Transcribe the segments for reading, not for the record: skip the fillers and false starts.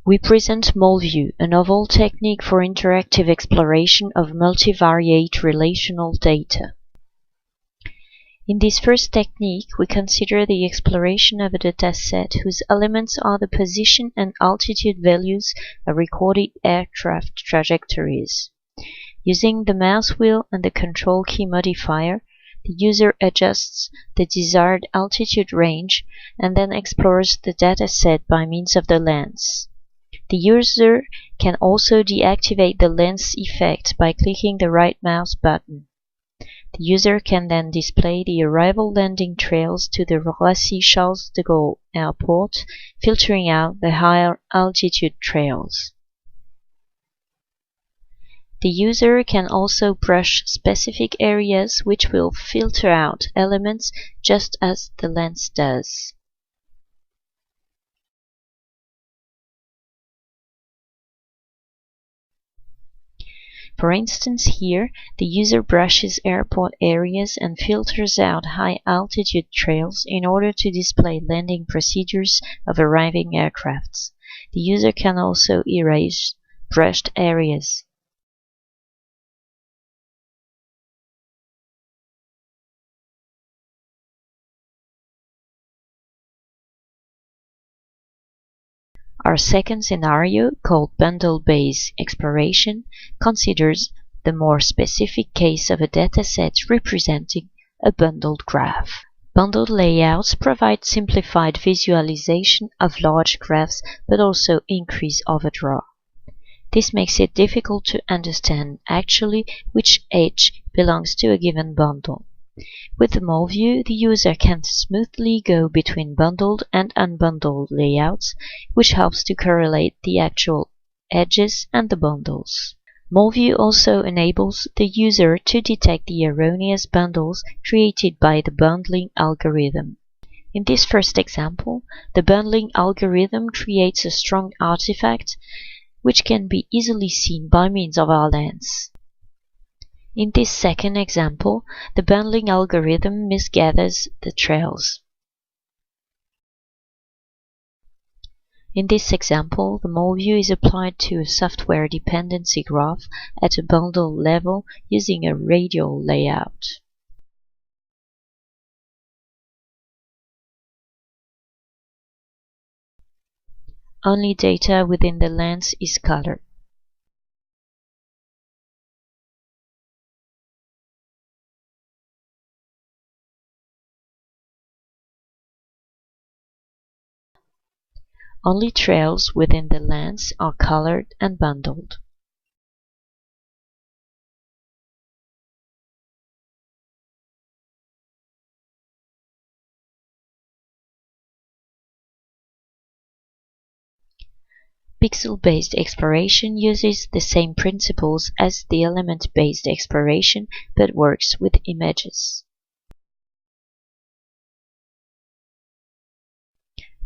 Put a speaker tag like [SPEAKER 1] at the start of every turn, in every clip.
[SPEAKER 1] We present MoleView, a novel technique for interactive exploration of multivariate relational data. In this first technique, we consider the exploration of a dataset whose elements are the position and altitude values of recorded aircraft trajectories. Using the mouse wheel and the control key modifier, the user adjusts the desired altitude range and then explores the dataset by means of the lens. The user can also deactivate the lens effect by clicking the right mouse button. The user can then display the arrival-landing trails to the Roissy-Charles de Gaulle airport, filtering out the higher altitude trails. The user can also brush specific areas which will filter out elements just as the lens does. For instance, here, the user brushes airport areas and filters out high-altitude trails in order to display landing procedures of arriving aircrafts. The user can also erase brushed areas. Our second scenario, called bundle-based exploration, considers the more specific case of a dataset representing a bundled graph. Bundled layouts provide simplified visualization of large graphs but also increase overdraw. This makes it difficult to understand actually which edge belongs to a given bundle. With the MoleView, the user can smoothly go between bundled and unbundled layouts, which helps to correlate the actual edges and the bundles. MoleView also enables the user to detect the erroneous bundles created by the bundling algorithm. In this first example, the bundling algorithm creates a strong artifact which can be easily seen by means of our lens. In this second example, the bundling algorithm misgathers the trails. In this example, the MoleView is applied to a software dependency graph at a bundle level using a radial layout. Only data within the lens is colored. Only trails within the lens are colored and bundled. Pixel-based exploration uses the same principles as the element-based exploration but works with images.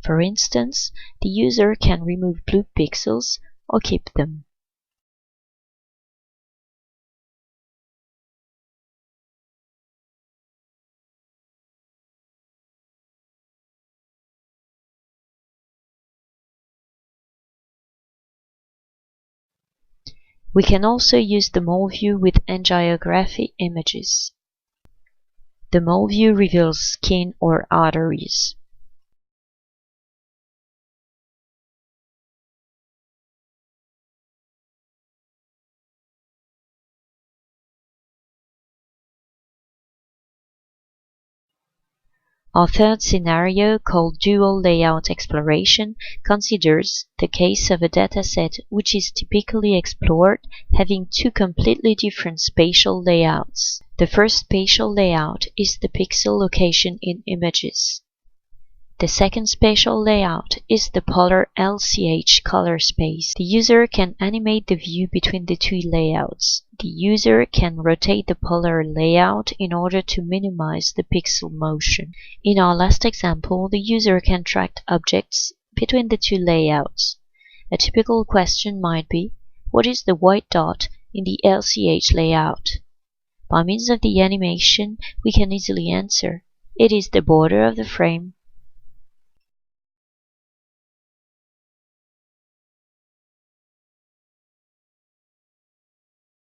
[SPEAKER 1] For instance, the user can remove blue pixels or keep them. We can also use the MoleView with angiography images. The MoleView reveals skin or arteries. Our third scenario, called dual layout exploration, considers the case of a dataset which is typically explored having two completely different spatial layouts. The first spatial layout is the pixel location in images. The second spatial layout is the polar LCH color space. The user can animate the view between the two layouts. The user can rotate the polar layout in order to minimize the pixel motion. In our last example, the user can track objects between the two layouts. A typical question might be, what is the white dot in the LCH layout? By means of the animation, we can easily answer. It is the border of the frame